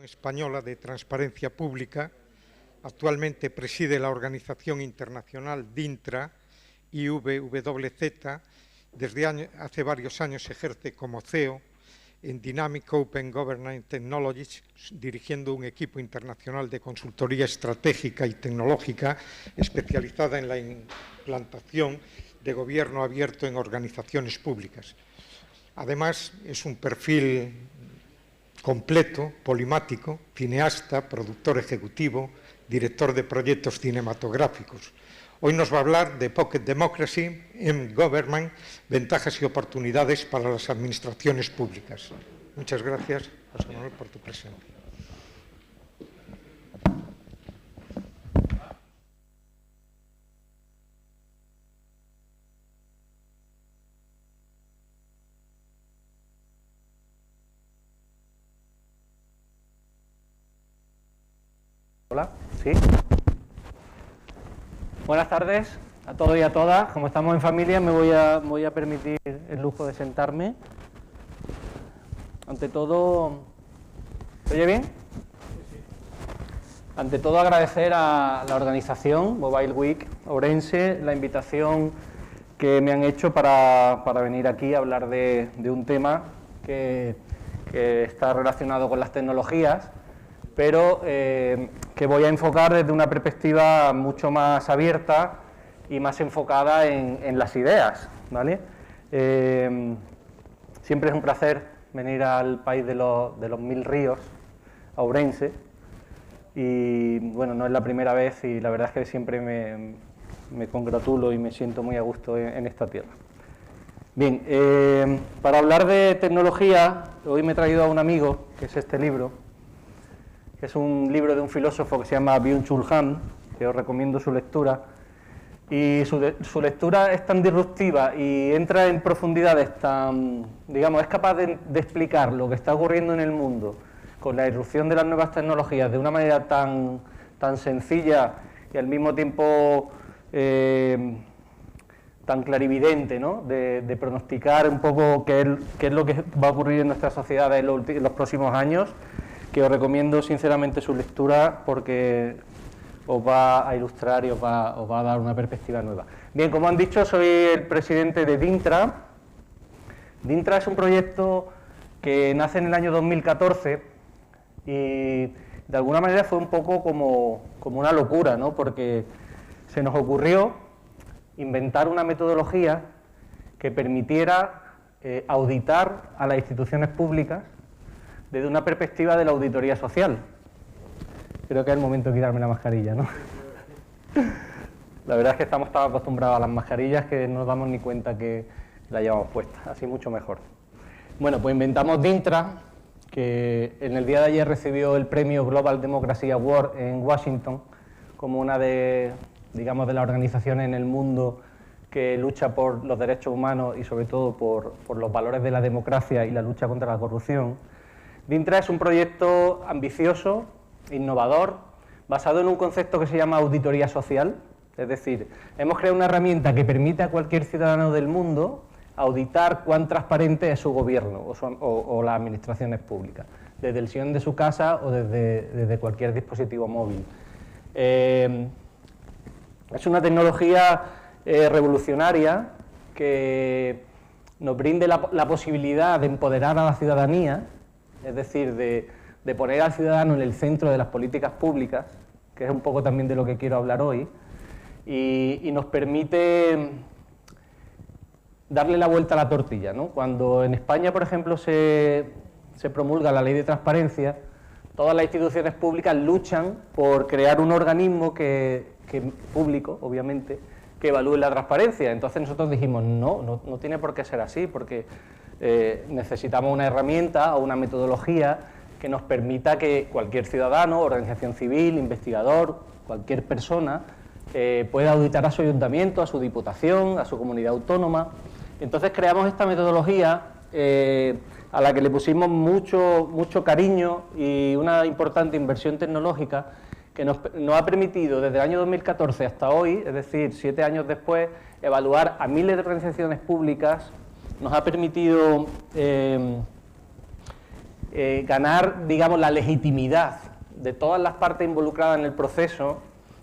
Española de Transparencia Pública. Actualmente preside la organización internacional DINTRA, IVWZ. Desde hace varios años ejerce como CEO en Dynamic Open Governance Technologies, dirigiendo un equipo internacional de consultoría estratégica y tecnológica especializada en la implantación de gobierno abierto en organizaciones públicas. Además, es un perfil completo, polimático, cineasta, productor ejecutivo, director de proyectos cinematográficos. Hoy nos va a hablar de Pocket Democracy in Government, ventajas y oportunidades para las administraciones públicas. Muchas gracias, José Manuel, por tu presencia. Hola, ¿sí? Buenas tardes a todos y a todas. Como estamos en familia, me voy a permitir el lujo de sentarme. Ante todo, ¿se oye bien? Ante todo, agradecer a la organización Mobile Week Ourense la invitación que me han hecho para venir aquí a hablar de un tema que está relacionado con las tecnologías, pero que voy a enfocar desde una perspectiva mucho más abierta y más enfocada en las ideas, ¿vale? Siempre es un placer venir al país de los 1000 ríos, a Ourense, y bueno, no es la primera vez y la verdad es que siempre me congratulo y me siento muy a gusto en esta tierra. Bien, para hablar de tecnología, hoy me he traído a un amigo, que es este libro, que es un libro de un filósofo que se llama Byung-Chul Han, que os recomiendo su lectura, y su lectura es tan disruptiva y entra en profundidades tan, digamos, es capaz de explicar lo que está ocurriendo en el mundo con la irrupción de las nuevas tecnologías de una manera tan sencilla y al mismo tiempo tan clarividente, ¿no? De pronosticar un poco qué es lo que va a ocurrir en nuestra sociedad en los próximos años, que os recomiendo sinceramente su lectura porque os va a ilustrar y os va a dar una perspectiva nueva. Bien, como han dicho, soy el presidente de DINTRA. DINTRA es un proyecto que nace en el año 2014 y de alguna manera fue un poco como una locura, ¿no? Porque se nos ocurrió inventar una metodología que permitiera auditar a las instituciones públicas desde una perspectiva de la auditoría social. Creo que es el momento de quitarme la mascarilla, ¿no? La verdad es que estamos tan acostumbrados a las mascarillas que no nos damos ni cuenta que la llevamos puesta, así mucho mejor. Bueno, pues inventamos DINTRA, que en el día de ayer recibió el premio Global Democracy Award en Washington, como una de, digamos, de las organizaciones en el mundo que lucha por los derechos humanos y sobre todo por los valores de la democracia y la lucha contra la corrupción. DINTRA es un proyecto ambicioso, innovador, basado en un concepto que se llama auditoría social, es decir, hemos creado una herramienta que permite a cualquier ciudadano del mundo auditar cuán transparente es su gobierno o las administraciones públicas, desde el sillón de su casa o desde cualquier dispositivo móvil. Es una tecnología revolucionaria que nos brinde la posibilidad de empoderar a la ciudadanía, es decir, de poner al ciudadano en el centro de las políticas públicas, que es un poco también de lo que quiero hablar hoy, y nos permite darle la vuelta a la tortilla, ¿no? Cuando en España, por ejemplo, se promulga la ley de transparencia, todas las instituciones públicas luchan por crear un organismo público, obviamente, que evalúe la transparencia. Entonces nosotros dijimos, no tiene por qué ser así, porque necesitamos una herramienta o una metodología que nos permita que cualquier ciudadano, organización civil, investigador, cualquier persona pueda auditar a su ayuntamiento, a su diputación, a su comunidad autónoma. Entonces creamos esta metodología a la que le pusimos mucho cariño y una importante inversión tecnológica que nos ha permitido desde el año 2014 hasta hoy, es decir, 7 años después, evaluar a miles de organizaciones públicas, nos ha permitido ganar, digamos, la legitimidad de todas las partes involucradas en el proceso,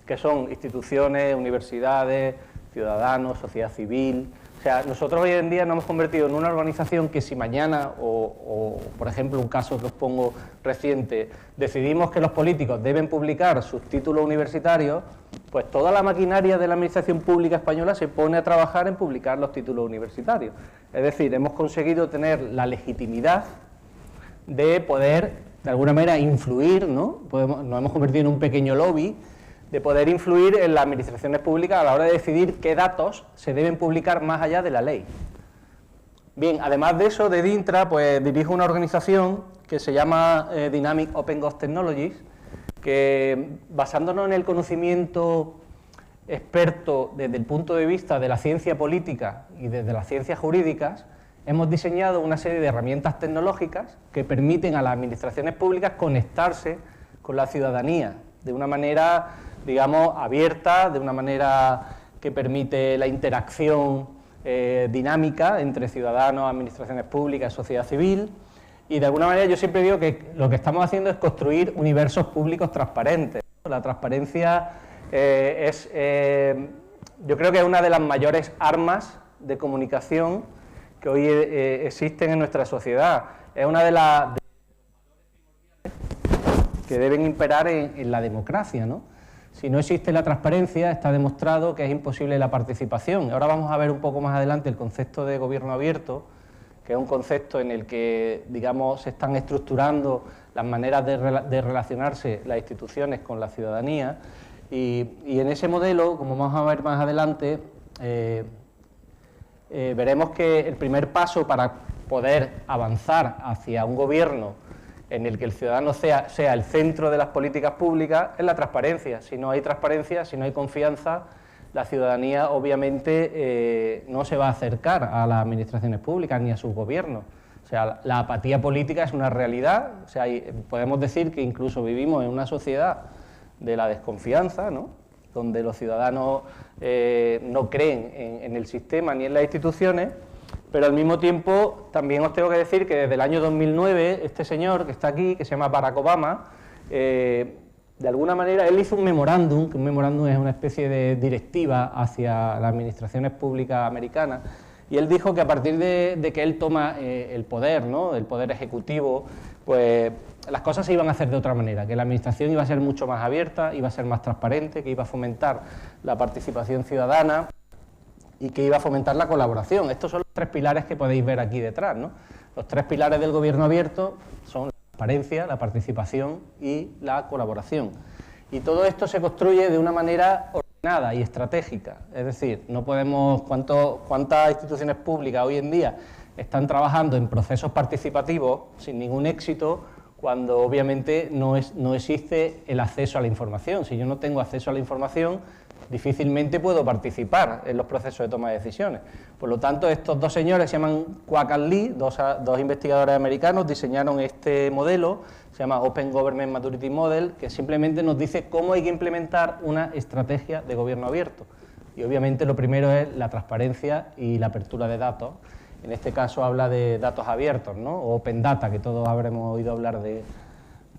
que son instituciones, universidades, ciudadanos, sociedad civil. O sea, nosotros hoy en día nos hemos convertido en una organización que si mañana, por ejemplo, un caso que os pongo reciente, decidimos que los políticos deben publicar sus títulos universitarios, pues toda la maquinaria de la administración pública española se pone a trabajar en publicar los títulos universitarios. Es decir, hemos conseguido tener la legitimidad de poder, de alguna manera, influir, ¿no? Nos hemos convertido en un pequeño lobby, de poder influir en las administraciones públicas a la hora de decidir qué datos se deben publicar más allá de la ley. Bien, además de eso, de DINTRA, pues dirijo una organización que se llama Dynamic Open Gov Technologies, que basándonos en el conocimiento experto desde el punto de vista de la ciencia política y desde las ciencias jurídicas, hemos diseñado una serie de herramientas tecnológicas que permiten a las administraciones públicas conectarse con la ciudadanía de una manera, digamos, abierta, de una manera que permite la interacción dinámica entre ciudadanos, administraciones públicas, sociedad civil, y de alguna manera yo siempre digo que lo que estamos haciendo es construir universos públicos transparentes. La transparencia yo creo que es una de las mayores armas de comunicación que hoy existen en nuestra sociedad. Es una de las que deben imperar en la democracia, ¿no? Si no existe la transparencia, está demostrado que es imposible la participación. Ahora vamos a ver un poco más adelante el concepto de gobierno abierto, que es un concepto en el que, digamos, se están estructurando las maneras de relacionarse las instituciones con la ciudadanía, y en ese modelo, como vamos a ver más adelante, veremos que el primer paso para poder avanzar hacia un gobierno en el que el ciudadano sea el centro de las políticas públicas es la transparencia. Si no hay transparencia, si no hay confianza, la ciudadanía obviamente no se va a acercar a las administraciones públicas ni a sus gobiernos. O sea, la apatía política es una realidad. O sea, podemos decir que incluso vivimos en una sociedad de la desconfianza, ¿no? Donde los ciudadanos no creen en el sistema ni en las instituciones. Pero al mismo tiempo también os tengo que decir que desde el año 2009 este señor que está aquí, que se llama Barack Obama, de alguna manera él hizo un memorándum, que un memorándum es una especie de directiva hacia las administraciones públicas americanas, y él dijo que a partir de que él toma el poder, ¿no?, el poder ejecutivo, pues las cosas se iban a hacer de otra manera, que la administración iba a ser mucho más abierta, iba a ser más transparente, que iba a fomentar la participación ciudadana y que iba a fomentar la colaboración. Estos son los tres pilares que podéis ver aquí detrás, ¿no? Los tres pilares del gobierno abierto son la transparencia, la participación y la colaboración. Y todo esto se construye de una manera ordenada y estratégica. Es decir, no podemos... ¿Cuántas instituciones públicas hoy en día están trabajando en procesos participativos sin ningún éxito, cuando obviamente no existe el acceso a la información? Si yo no tengo acceso a la información, difícilmente puedo participar en los procesos de toma de decisiones. Por lo tanto, estos dos señores se llaman Kwok and Lee, dos investigadores americanos, diseñaron este modelo, se llama Open Government Maturity Model, que simplemente nos dice cómo hay que implementar una estrategia de gobierno abierto. Y obviamente lo primero es la transparencia y la apertura de datos. En este caso habla de datos abiertos, ¿no?, o Open Data, que todos habremos oído hablar de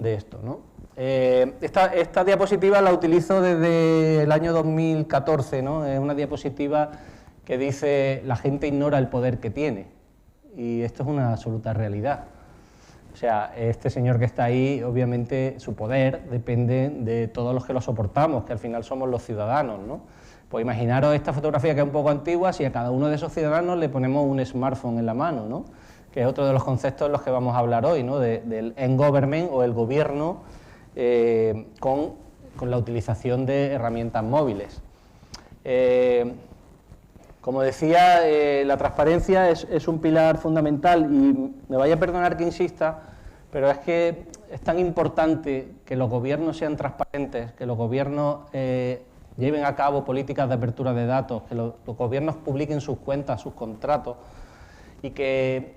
esto, ¿no? Esta diapositiva la utilizo desde el año 2014, ¿no? Es una diapositiva que dice: la gente ignora el poder que tiene, y esto es una absoluta realidad. O sea, este señor que está ahí, obviamente su poder depende de todos los que lo soportamos, que al final somos los ciudadanos, ¿no? Pues imaginaros esta fotografía, que es un poco antigua, si a cada uno de esos ciudadanos le ponemos un smartphone en la mano, ¿no?, que es otro de los conceptos en los que vamos a hablar hoy, ¿no?, del e-government o el gobierno con la utilización de herramientas móviles. Como decía, la transparencia es un pilar fundamental, y me vaya a perdonar que insista, pero es que es tan importante que los gobiernos sean transparentes, que los gobiernos lleven a cabo políticas de apertura de datos, que los gobiernos publiquen sus cuentas, sus contratos, y que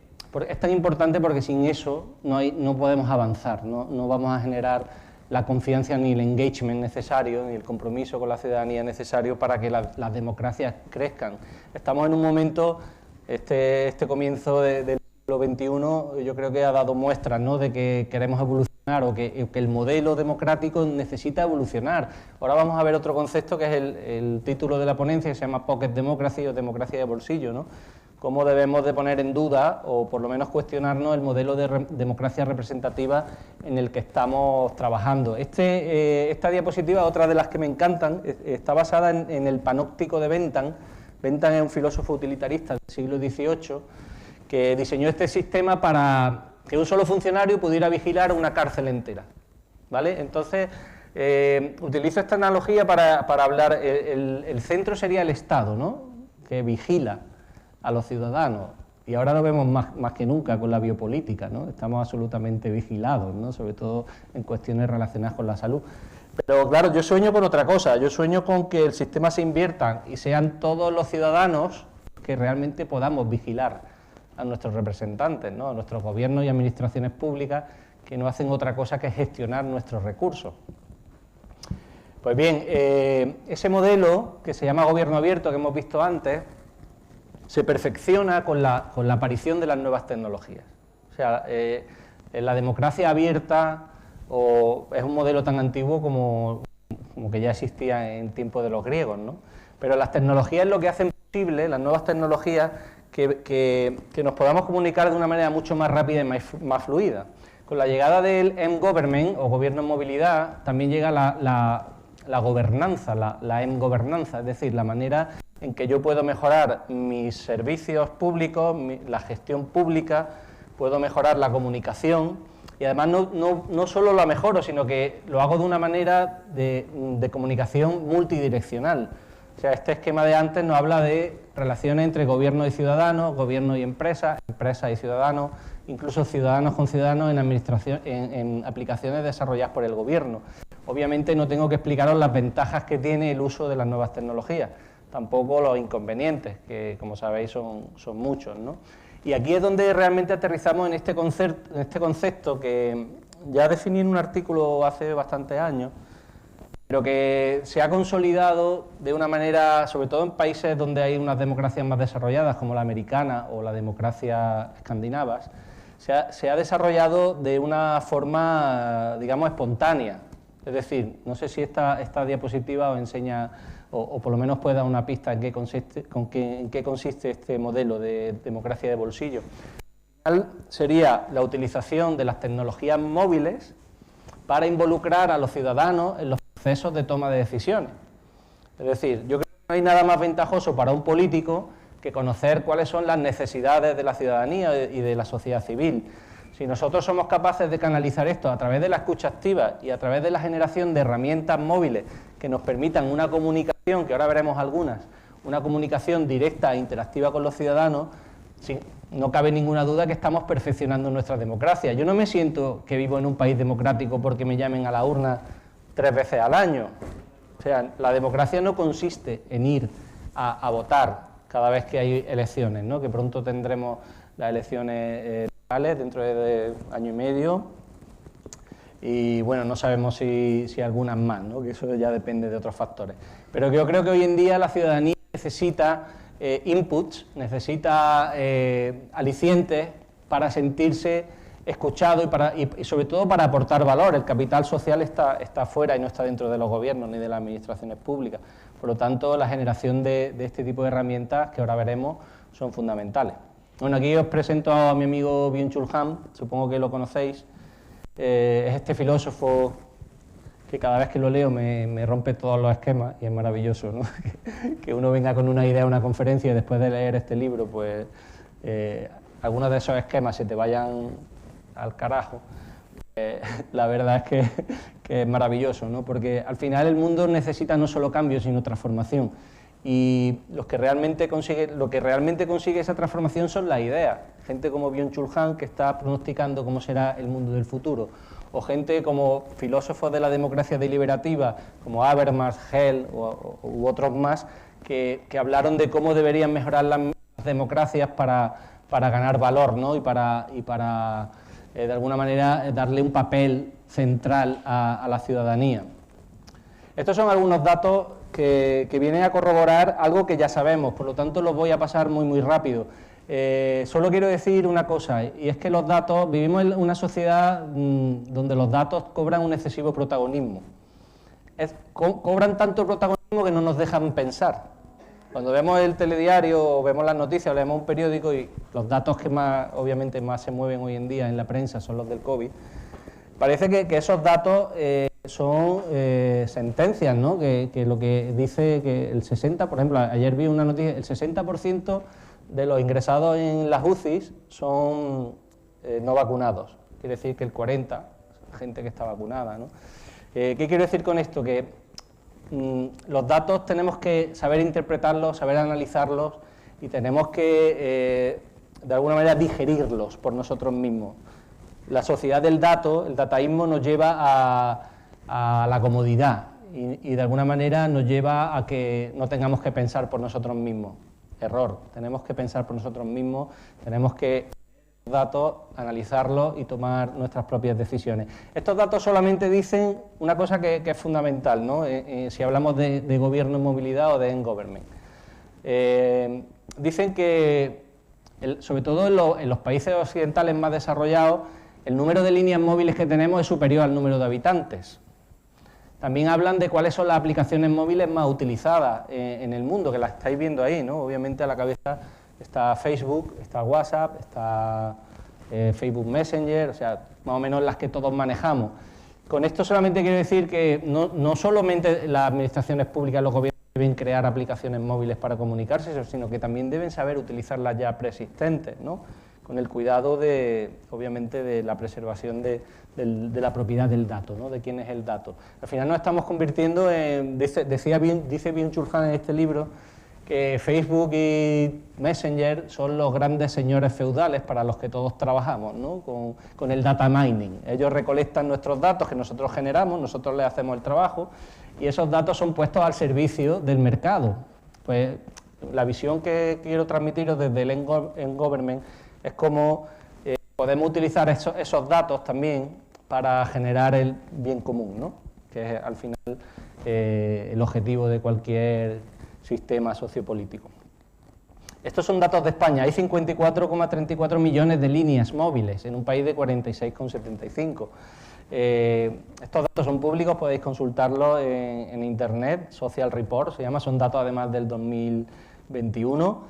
es tan importante porque sin eso no podemos avanzar, no vamos a generar la confianza ni el engagement necesario, ni el compromiso con la ciudadanía necesario para que las democracias crezcan. Estamos en un momento, este comienzo del siglo XXI yo creo que ha dado muestras, ¿no?, de que queremos evolucionar o que el modelo democrático necesita evolucionar. Ahora vamos a ver otro concepto que es el título de la ponencia, que se llama Pocket Democracy o democracia de bolsillo, ¿no? Cómo debemos de poner en duda o por lo menos cuestionarnos el modelo de democracia representativa en el que estamos trabajando. Esta diapositiva, otra de las que me encantan, está basada en el panóptico de Bentham. Bentham es un filósofo utilitarista del siglo XVIII que diseñó este sistema para que un solo funcionario pudiera vigilar una cárcel entera, ¿vale? Entonces, utilizo esta analogía para hablar, el centro sería el Estado, ¿no?, que vigila a los ciudadanos, y ahora lo vemos más que nunca con la biopolítica, ¿no? Estamos absolutamente vigilados, ¿no?, sobre todo en cuestiones relacionadas con la salud. Pero claro, yo sueño con otra cosa, yo sueño con que el sistema se invierta y sean todos los ciudadanos que realmente podamos vigilar a nuestros representantes, ¿no?, a nuestros gobiernos y administraciones públicas que no hacen otra cosa que gestionar nuestros recursos. Pues bien, ese modelo que se llama gobierno abierto que hemos visto antes se perfecciona con la aparición de las nuevas tecnologías. O sea, la democracia abierta es un modelo tan antiguo como que ya existía en tiempos de los griegos, ¿no? Pero las tecnologías es lo que hacen posible, las nuevas tecnologías, que nos podamos comunicar de una manera mucho más rápida y más fluida. Con la llegada del M-Government, o gobierno en movilidad, también llega la gobernanza, la M-Gobernanza, es decir, la manera en que yo puedo mejorar mis servicios públicos, la gestión pública, puedo mejorar la comunicación, y además no solo la mejoro, sino que lo hago de una manera de comunicación multidireccional. O sea, este esquema de antes nos habla de relaciones entre gobierno y ciudadanos, gobierno y empresas, empresas y ciudadanos, incluso ciudadanos con ciudadanos en aplicaciones desarrolladas por el gobierno. Obviamente no tengo que explicaros las ventajas que tiene el uso de las nuevas tecnologías, tampoco los inconvenientes, que como sabéis son muchos, ¿no? Y aquí es donde realmente aterrizamos en este concepto que ya definí en un artículo hace bastantes años, pero que se ha consolidado de una manera, sobre todo en países donde hay unas democracias más desarrolladas, como la americana o la democracia escandinavas, se ha desarrollado de una forma, digamos, espontánea. Es decir, no sé si esta diapositiva os enseña, o por lo menos puede dar una pista en qué consiste este modelo de democracia de bolsillo. Al final sería la utilización de las tecnologías móviles para involucrar a los ciudadanos en los procesos de toma de decisiones. Es decir, yo creo que no hay nada más ventajoso para un político que conocer cuáles son las necesidades de la ciudadanía y de la sociedad civil. Si nosotros somos capaces de canalizar esto a través de la escucha activa y a través de la generación de herramientas móviles que nos permitan una comunicación, que ahora veremos algunas, una comunicación directa e interactiva con los ciudadanos, no cabe ninguna duda que estamos perfeccionando nuestra democracia. Yo no me siento que vivo en un país democrático porque me llamen a la urna 3 veces al año. O sea, la democracia no consiste en ir a votar cada vez que hay elecciones, ¿no?, que pronto tendremos las elecciones locales dentro de año y medio, y bueno, no sabemos si algunas más, ¿no?, que eso ya depende de otros factores. Pero yo creo que hoy en día la ciudadanía necesita inputs, necesita alicientes para sentirse escuchado y sobre todo para aportar valor. El capital social está fuera y no está dentro de los gobiernos ni de las administraciones públicas. Por lo tanto, la generación de este tipo de herramientas, que ahora veremos, son fundamentales. Bueno, aquí os presento a mi amigo Byung-Chul Han, supongo que lo conocéis. Es este filósofo que cada vez que lo leo me rompe todos los esquemas, y es maravilloso, ¿no? Que uno venga con una idea a una conferencia y después de leer este libro, pues algunos de esos esquemas se te vayan al carajo. La verdad es que es maravilloso, ¿no? Porque al final el mundo necesita no solo cambios, sino transformación. Y lo que realmente consigue esa transformación son las ideas. Gente como Byung-Chul Han, que está pronosticando cómo será el mundo del futuro, o gente como filósofos de la democracia deliberativa, como Habermas, Hell u otros más, que hablaron de cómo deberían mejorar las democracias para ganar valor, ¿no? y para de alguna manera darle un papel central a la ciudadanía. Estos son algunos datos que vienen a corroborar algo que ya sabemos, por lo tanto los voy a pasar muy rápido. Solo quiero decir una cosa, y es que los datos, vivimos en una sociedad donde los datos cobran un excesivo protagonismo. Cobran tanto protagonismo que no nos dejan pensar. Cuando vemos el telediario, o vemos las noticias, o leemos un periódico, y los datos que más, obviamente, más se mueven hoy en día en la prensa son los del COVID, parece que esos datos son sentencias, ¿no? Que lo que dice que el 60%, por ejemplo, ayer vi una noticia, el 60% de los ingresados en las UCIs son no vacunados. Quiere decir que el 40% gente que está vacunada, ¿no? ¿Qué quiero decir con esto? Que los datos tenemos que saber interpretarlos, saber analizarlos y tenemos que, de alguna manera, digerirlos por nosotros mismos. La sociedad del dato, el dataísmo, nos lleva a la comodidad y de alguna manera nos lleva a que no tengamos que pensar por nosotros mismos. Error, tenemos que pensar por nosotros mismos, tenemos que datos, analizarlos y tomar nuestras propias decisiones. Estos datos solamente dicen una cosa que es fundamental, ¿no? Si hablamos de gobierno en movilidad o de e-government. Dicen que, sobre todo en los países occidentales más desarrollados, el número de líneas móviles que tenemos es superior al número de habitantes. También hablan de cuáles son las aplicaciones móviles más utilizadas en el mundo, que las estáis viendo ahí, ¿no? Obviamente a la cabeza está Facebook, está WhatsApp, está Facebook Messenger, o sea, más o menos las que todos manejamos. Con esto solamente quiero decir que no solamente las administraciones públicas, los gobiernos deben crear aplicaciones móviles para comunicarse, sino que también deben saber utilizar las ya preexistentes, ¿no? Con el cuidado, obviamente, de la preservación de la propiedad del dato, ¿no? De quién es el dato. Al final nos estamos convirtiendo en, dice Byung-Chul Han en este libro, que Facebook y Messenger son los grandes señores feudales para los que todos trabajamos, ¿no? Con el data mining. Ellos recolectan nuestros datos que nosotros generamos, nosotros les hacemos el trabajo, y esos datos son puestos al servicio del mercado. Pues la visión que quiero transmitiros desde el e-government es cómo podemos utilizar esos datos también para generar el bien común, ¿no? Que es al final el objetivo de cualquier sistema sociopolítico. Estos son datos de España. Hay 54,34 millones de líneas móviles en un país de 46,75. Estos datos son públicos, podéis consultarlos en internet, Social Report se llama, son datos además del 2021.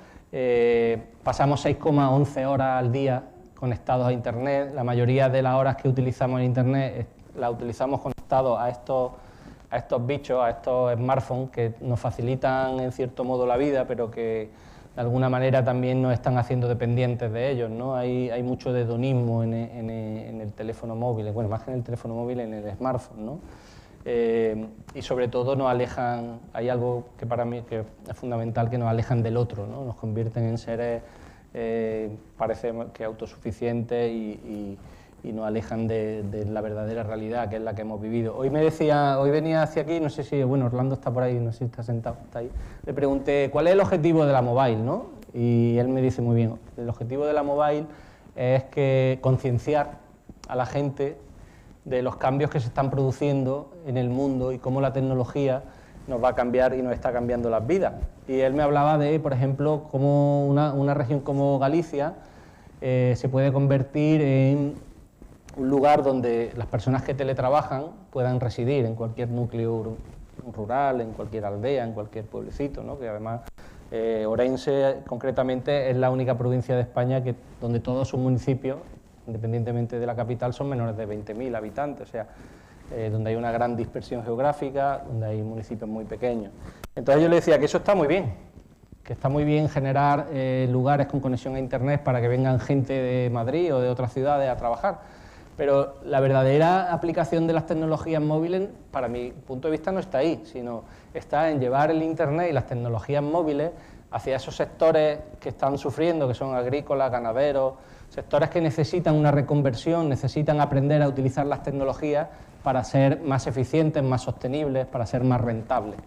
Pasamos 6,11 horas al día conectados a internet. La mayoría de las horas que utilizamos en internet las utilizamos conectados a estos bichos, a estos smartphones que nos facilitan en cierto modo la vida, pero que de alguna manera también nos están haciendo dependientes de ellos, ¿no? Hay mucho de hedonismo en el teléfono móvil, bueno, más que en el teléfono móvil, en el smartphone, ¿no? Y sobre todo nos alejan, hay algo que para mí que es fundamental, que nos alejan del otro, ¿no? Nos convierten en seres, parece que autosuficientes y nos alejan de la verdadera realidad, que es la que hemos vivido. Hoy venía hacia aquí, no sé si, bueno, Orlando está por ahí, no sé si está sentado, está ahí. Le pregunté, ¿cuál es el objetivo de la mobile, no? Y él me dice muy bien, el objetivo de la mobile es que concienciar a la gente de los cambios que se están produciendo en el mundo y cómo la tecnología nos va a cambiar y nos está cambiando las vidas. Y él me hablaba de, por ejemplo, cómo una región como Galicia se puede convertir en un lugar donde las personas que teletrabajan puedan residir en cualquier núcleo rural, en cualquier aldea, en cualquier pueblecito, ¿no? Que además Ourense concretamente es la única provincia de España donde todos sus municipios, independientemente de la capital, son menores de 20.000 habitantes, o sea, donde hay una gran dispersión geográfica, donde hay municipios muy pequeños. Entonces yo le decía que eso está muy bien, que está muy bien generar lugares con conexión a internet para que vengan gente de Madrid o de otras ciudades a trabajar. Pero la verdadera aplicación de las tecnologías móviles, para mi punto de vista, no está ahí, sino está en llevar el internet y las tecnologías móviles hacia esos sectores que están sufriendo, que son agrícolas, ganaderos, sectores que necesitan una reconversión, necesitan aprender a utilizar las tecnologías para ser más eficientes, más sostenibles, para ser más rentables,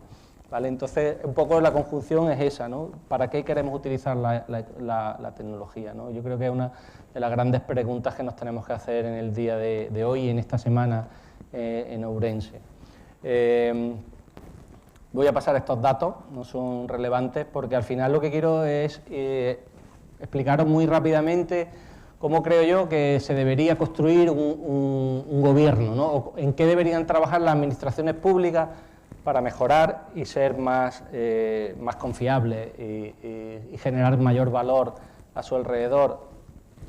¿vale? Entonces, un poco la conjunción es esa, ¿no? ¿Para qué queremos utilizar la tecnología, ¿no? Yo creo que es una de las grandes preguntas que nos tenemos que hacer en el día de hoy, en esta semana en Ourense. Voy a pasar estos datos, no son relevantes, porque al final lo que quiero es explicaros muy rápidamente cómo creo yo que se debería construir un gobierno, ¿no? O en qué deberían trabajar las administraciones públicas para mejorar y ser más confiables y generar mayor valor a su alrededor,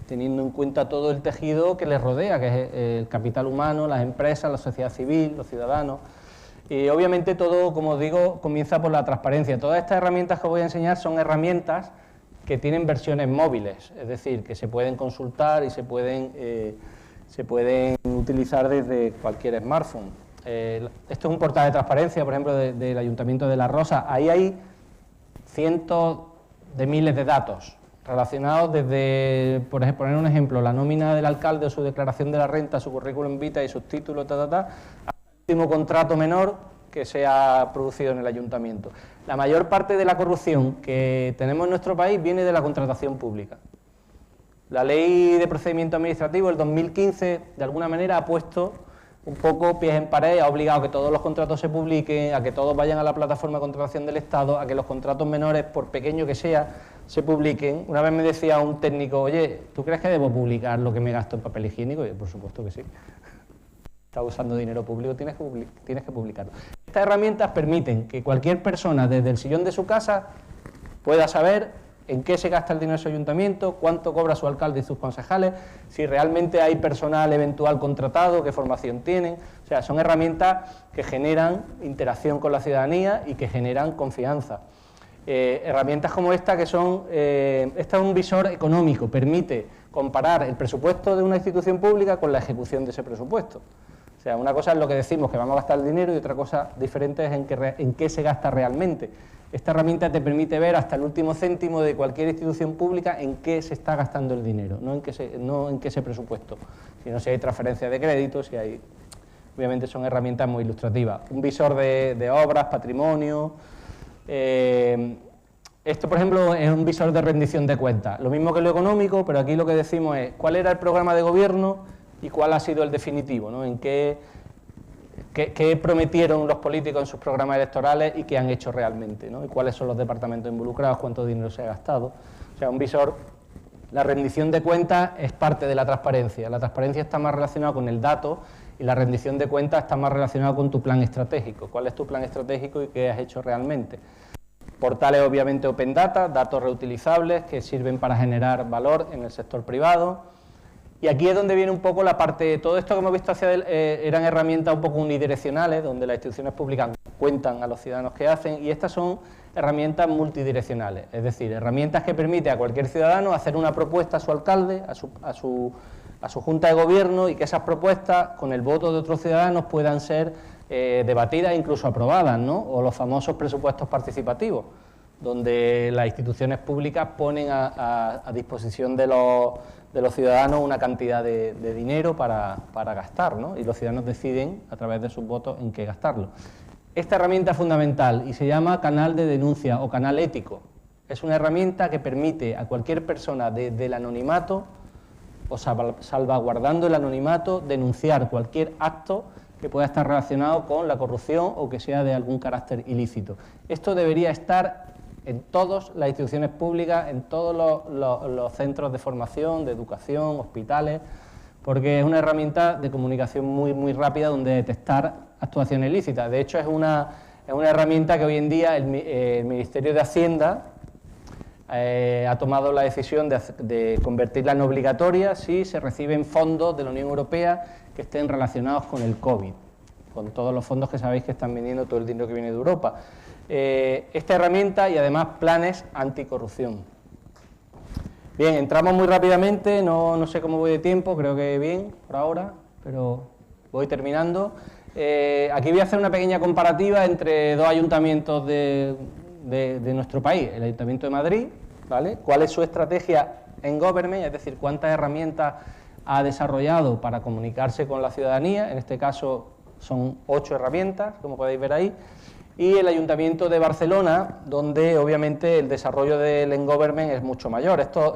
teniendo en cuenta todo el tejido que les rodea, que es el capital humano, las empresas, la sociedad civil, los ciudadanos. Y obviamente todo, como os digo, comienza por la transparencia. Todas estas herramientas que os voy a enseñar son herramientas que tienen versiones móviles, es decir, que se pueden consultar y se pueden utilizar desde cualquier smartphone. Esto es un portal de transparencia, por ejemplo, del Ayuntamiento de La Rosa. Ahí hay cientos de miles de datos relacionados desde, por ejemplo, poner un ejemplo, la nómina del alcalde o su declaración de la renta, su currículum vitae y sus títulos, hasta el último contrato menor que se ha producido en el ayuntamiento. La mayor parte de la corrupción que tenemos en nuestro país viene de la contratación pública. La Ley de Procedimiento Administrativo del 2015, de alguna manera, ha puesto un poco pies en pared, ha obligado a que todos los contratos se publiquen, a que todos vayan a la plataforma de contratación del Estado, a que los contratos menores, por pequeño que sea, se publiquen. Una vez me decía un técnico, oye, ¿tú crees que debo publicar lo que me gasto en papel higiénico? Y yo, por supuesto que sí. Estás usando dinero público, tienes que publicarlo. Estas herramientas permiten que cualquier persona desde el sillón de su casa pueda saber en qué se gasta el dinero de su ayuntamiento, cuánto cobra su alcalde y sus concejales, si realmente hay personal eventual contratado, qué formación tienen. O sea, son herramientas que generan interacción con la ciudadanía y que generan confianza. Herramientas como esta, que son, esta es un visor económico, permite comparar el presupuesto de una institución pública con la ejecución de ese presupuesto. O sea, una cosa es lo que decimos que vamos a gastar el dinero y otra cosa diferente es en qué se gasta realmente. Esta herramienta te permite ver hasta el último céntimo de cualquier institución pública en qué se está gastando el dinero, no en qué se presupuesto, sino si hay transferencia de crédito, si hay... Obviamente son herramientas muy ilustrativas. Un visor de obras, patrimonio... esto, por ejemplo, es un visor de rendición de cuentas. Lo mismo que lo económico, pero aquí lo que decimos es cuál era el programa de gobierno y cuál ha sido el definitivo, ¿no? En qué prometieron los políticos en sus programas electorales y qué han hecho realmente, ¿no? Y cuáles son los departamentos involucrados, cuánto dinero se ha gastado. O sea, un visor, la rendición de cuentas es parte de la transparencia. La transparencia está más relacionada con el dato y la rendición de cuentas está más relacionada con tu plan estratégico. ¿Cuál es tu plan estratégico y qué has hecho realmente? Portales obviamente open data, datos reutilizables que sirven para generar valor en el sector privado. Y aquí es donde viene un poco la parte, todo esto que hemos visto hacia eran herramientas un poco unidireccionales, donde las instituciones públicas cuentan a los ciudadanos que hacen, y estas son herramientas multidireccionales, es decir, herramientas que permiten a cualquier ciudadano hacer una propuesta a su alcalde, a su junta de gobierno, y que esas propuestas, con el voto de otros ciudadanos, puedan ser debatidas e incluso aprobadas, ¿no? O los famosos presupuestos participativos, donde las instituciones públicas ponen a disposición de los ciudadanos una cantidad de dinero para gastar, ¿no? Y los ciudadanos deciden, a través de sus votos, en qué gastarlo. Esta herramienta es fundamental y se llama canal de denuncia o canal ético. Es una herramienta que permite a cualquier persona desde el anonimato, o salvaguardando el anonimato, denunciar cualquier acto que pueda estar relacionado con la corrupción o que sea de algún carácter ilícito. Esto debería estar en todas las instituciones públicas, en todos los centros de formación, de educación, hospitales, porque es una herramienta de comunicación muy rápida donde detectar actuaciones ilícitas. De hecho, es una herramienta que hoy en día el Ministerio de Hacienda ha tomado la decisión de convertirla en obligatoria si se reciben fondos de la Unión Europea que estén relacionados con el COVID, con todos los fondos que sabéis que están viniendo, todo el dinero que viene de Europa. Esta herramienta y además planes anticorrupción. Bien, entramos muy rápidamente, no sé cómo voy de tiempo, creo que bien por ahora, pero voy terminando. Aquí voy a hacer una pequeña comparativa entre dos ayuntamientos de nuestro país, el Ayuntamiento de Madrid, ¿vale? ¿Cuál es su estrategia en Government? Es decir, cuántas herramientas ha desarrollado para comunicarse con la ciudadanía, en este caso son 8 herramientas, como podéis ver ahí, y el Ayuntamiento de Barcelona, donde obviamente el desarrollo del e-Government es mucho mayor. Esto,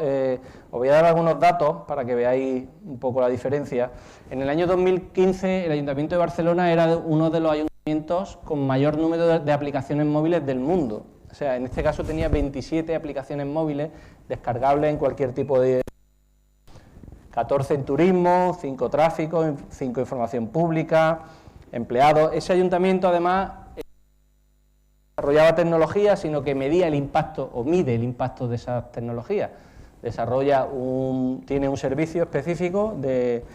os voy a dar algunos datos para que veáis un poco la diferencia. En el año 2015 el Ayuntamiento de Barcelona era uno de los ayuntamientos con mayor número de aplicaciones móviles del mundo. o sea, en este caso tenía 27 aplicaciones móviles descargables en cualquier tipo de... 14 en turismo, 5 tráfico, 5 información pública, empleados. Ese ayuntamiento además desarrollaba tecnología, sino que medía el impacto o mide el impacto de esas tecnologías. Tiene un servicio específico de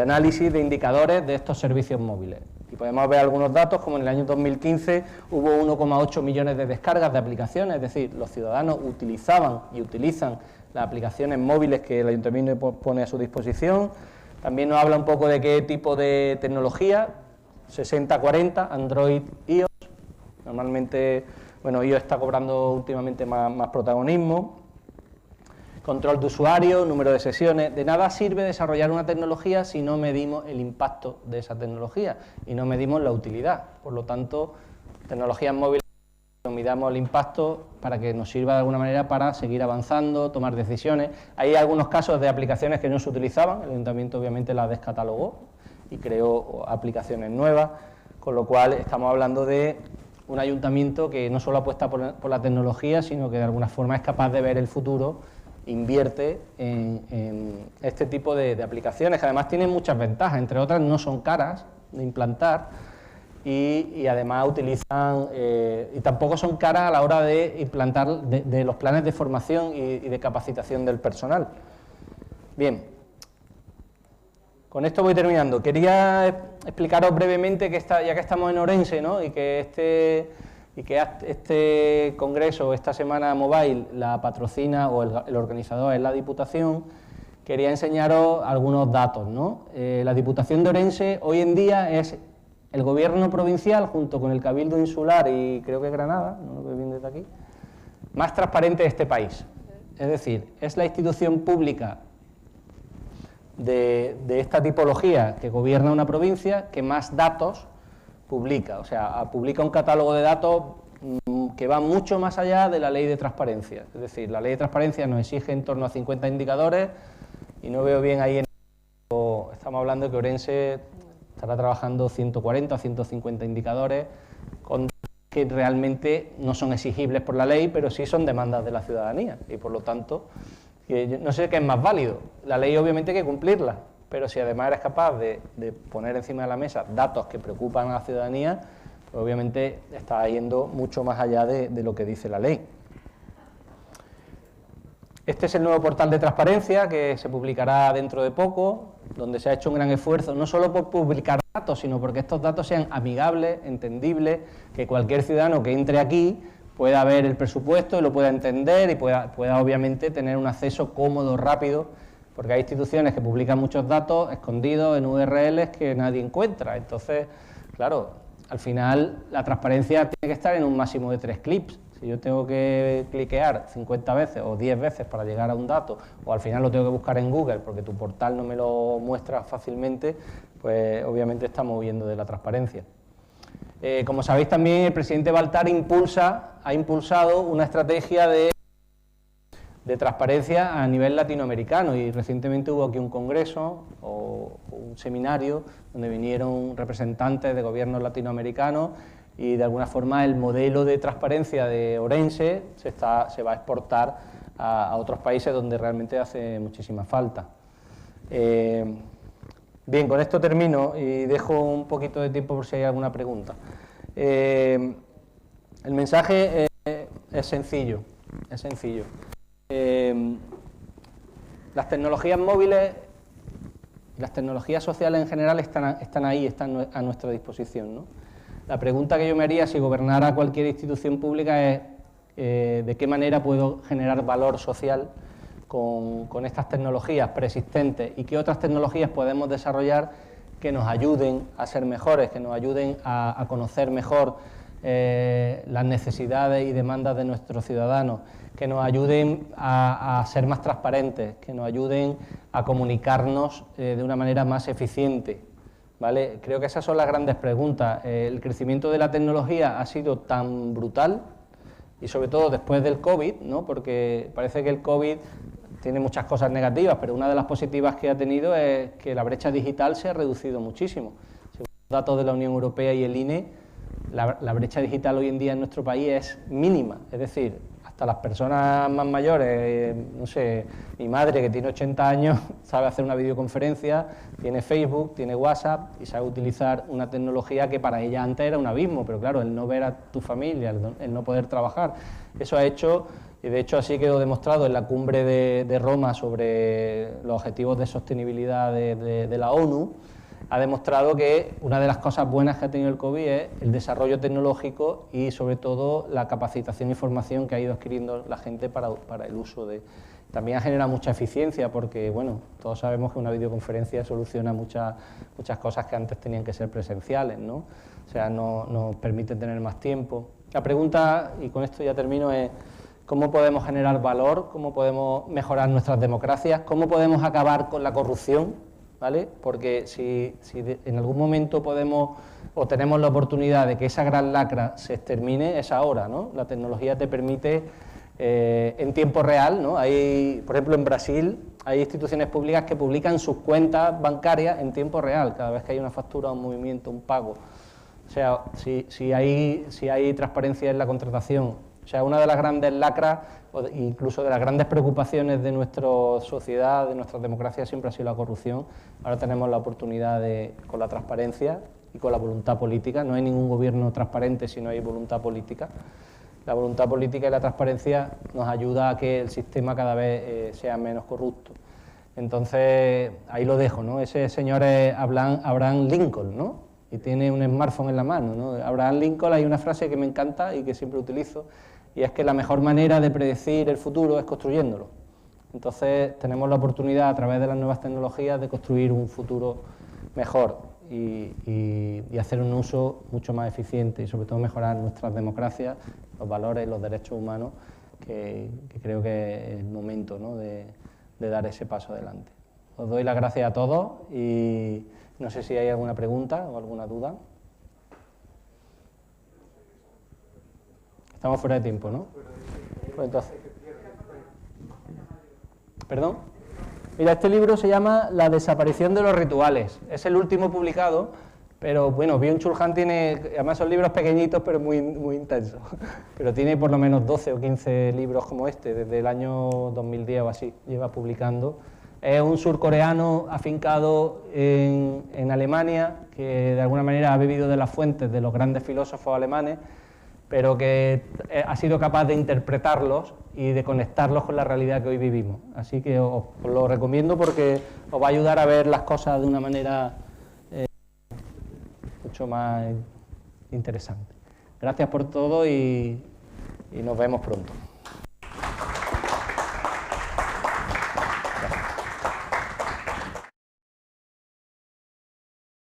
análisis de indicadores de estos servicios móviles. Y podemos ver algunos datos, como en el año 2015 hubo 1,8 millones de descargas de aplicaciones, es decir, los ciudadanos utilizaban y utilizan las aplicaciones móviles que el ayuntamiento pone a su disposición. También nos habla un poco de qué tipo de tecnología, 60-40, Android, iOS. Normalmente, bueno, iOS está cobrando últimamente más protagonismo. Control de usuario, número de sesiones. De nada sirve desarrollar una tecnología si no medimos el impacto de esa tecnología y no medimos la utilidad. Por lo tanto, tecnologías móviles, midamos el impacto para que nos sirva de alguna manera para seguir avanzando, tomar decisiones. Hay algunos casos de aplicaciones que no se utilizaban, el ayuntamiento obviamente las descatalogó y creó aplicaciones nuevas, con lo cual estamos hablando de un ayuntamiento que no solo apuesta por la tecnología, sino que de alguna forma es capaz de ver el futuro, invierte en este tipo de aplicaciones, que además tienen muchas ventajas, entre otras no son caras de implantar, y además utilizan, y tampoco son caras a la hora de implantar de los planes de formación y de capacitación del personal. Bien, con esto voy terminando. Quería explicaros brevemente que ya que estamos en Orense, ¿no? y que este congreso, esta semana mobile, la patrocina o el organizador es la Diputación. Quería enseñaros algunos datos, ¿no? La Diputación de Orense hoy en día es el gobierno provincial, junto con el Cabildo Insular y creo que Granada, no lo veo bien desde aquí, más transparente de este país. Es decir, es la institución pública de esta tipología que gobierna una provincia que más datos publica. O sea, publica un catálogo de datos que va mucho más allá de la ley de transparencia. Es decir, la ley de transparencia nos exige en torno a 50 indicadores y no veo bien ahí, estamos hablando de que Orense estará trabajando 140 o 150 indicadores con que realmente no son exigibles por la ley, pero sí son demandas de la ciudadanía y por lo tanto, no sé qué es más válido. La ley obviamente hay que cumplirla, pero si además eres capaz de poner encima de la mesa datos que preocupan a la ciudadanía, pues obviamente está yendo mucho más allá de lo que dice la ley. Este es el nuevo portal de transparencia que se publicará dentro de poco, donde se ha hecho un gran esfuerzo, no solo por publicar datos, sino porque estos datos sean amigables, entendibles, que cualquier ciudadano que entre aquí pueda ver el presupuesto y lo pueda entender y pueda obviamente tener un acceso cómodo, rápido, porque hay instituciones que publican muchos datos escondidos en URLs que nadie encuentra. Entonces, claro, al final la transparencia tiene que estar en un máximo de 3 clics. Si yo tengo que cliquear 50 veces o 10 veces para llegar a un dato, o al final lo tengo que buscar en Google porque tu portal no me lo muestra fácilmente, pues obviamente estamos huyendo de la transparencia. Como sabéis también, el presidente Baltar ha impulsado una estrategia de transparencia a nivel latinoamericano y recientemente hubo aquí un congreso o un seminario donde vinieron representantes de gobiernos latinoamericanos y de alguna forma el modelo de transparencia de Orense se va a exportar a otros países donde realmente hace muchísima falta. Bien, con esto termino y dejo un poquito de tiempo por si hay alguna pregunta. El mensaje es sencillo, las tecnologías móviles, las tecnologías sociales en general están ahí, están a nuestra disposición, ¿no? La pregunta que yo me haría si gobernara cualquier institución pública es de qué manera puedo generar valor social con estas tecnologías preexistentes y qué otras tecnologías podemos desarrollar que nos ayuden a ser mejores, que nos ayuden a conocer mejor las necesidades y demandas de nuestros ciudadanos, que nos ayuden a ser más transparentes, que nos ayuden a comunicarnos de una manera más eficiente, ¿vale? Creo que esas son las grandes preguntas. El crecimiento de la tecnología ha sido tan brutal y sobre todo después del COVID, ¿no? Porque parece que el COVID tiene muchas cosas negativas, pero una de las positivas que ha tenido es que la brecha digital se ha reducido muchísimo. Según los datos de la Unión Europea y el INE, la brecha digital hoy en día en nuestro país es mínima, es decir, hasta las personas más mayores, no sé, mi madre que tiene 80 años sabe hacer una videoconferencia, tiene Facebook, tiene WhatsApp y sabe utilizar una tecnología que para ella antes era un abismo, pero claro, el no ver a tu familia, el no poder trabajar, eso ha hecho, y de hecho así quedó demostrado en la cumbre de Roma sobre los objetivos de sostenibilidad de la ONU, ha demostrado que una de las cosas buenas que ha tenido el COVID es el desarrollo tecnológico y sobre todo la capacitación y formación que ha ido adquiriendo la gente para el uso de... También ha generado mucha eficiencia porque, bueno, todos sabemos que una videoconferencia soluciona muchas cosas que antes tenían que ser presenciales, ¿no? O sea, nos permite tener más tiempo. La pregunta, y con esto ya termino, es ¿cómo podemos generar valor? ¿Cómo podemos mejorar nuestras democracias? ¿Cómo podemos acabar con la corrupción? ¿Vale? Porque si en algún momento podemos o tenemos la oportunidad de que esa gran lacra se extermine, es ahora, ¿no? La tecnología te permite en tiempo real, ¿no? Hay, por ejemplo, en Brasil hay instituciones públicas que publican sus cuentas bancarias en tiempo real, cada vez que hay una factura, un movimiento, un pago. O sea, si hay transparencia en la contratación. O sea, una de las grandes lacras, incluso de las grandes preocupaciones de nuestra sociedad, de nuestra democracia, siempre ha sido la corrupción. Ahora tenemos la oportunidad con la transparencia y con la voluntad política. No hay ningún gobierno transparente si no hay voluntad política. La voluntad política y la transparencia nos ayuda a que el sistema cada vez sea menos corrupto. Entonces, ahí lo dejo, ¿no? Ese señor es Abraham Lincoln, ¿no? Y tiene un smartphone en la mano, ¿no? Abraham Lincoln, hay una frase que me encanta y que siempre utilizo, y es que la mejor manera de predecir el futuro es construyéndolo. Entonces tenemos la oportunidad a través de las nuevas tecnologías de construir un futuro mejor y hacer un uso mucho más eficiente y sobre todo mejorar nuestras democracias, los valores y los derechos humanos, que creo que es el momento, ¿no? de dar ese paso adelante. Os doy las gracias a todos y no sé si hay alguna pregunta o alguna duda. Estamos fuera de tiempo, ¿no? Pues entonces... ¿Perdón? Mira, este libro se llama La desaparición de los rituales. Es el último publicado, pero bueno, Byung-Chul Han tiene... Además son libros pequeñitos, pero muy intensos. Pero tiene por lo menos 12 o 15 libros como este, desde el año 2010 o así, lleva publicando. Es un surcoreano afincado en Alemania, que de alguna manera ha bebido de las fuentes de los grandes filósofos alemanes, pero que ha sido capaz de interpretarlos y de conectarlos con la realidad que hoy vivimos. Así que os lo recomiendo porque os va a ayudar a ver las cosas de una manera mucho más interesante. Gracias por todo y nos vemos pronto.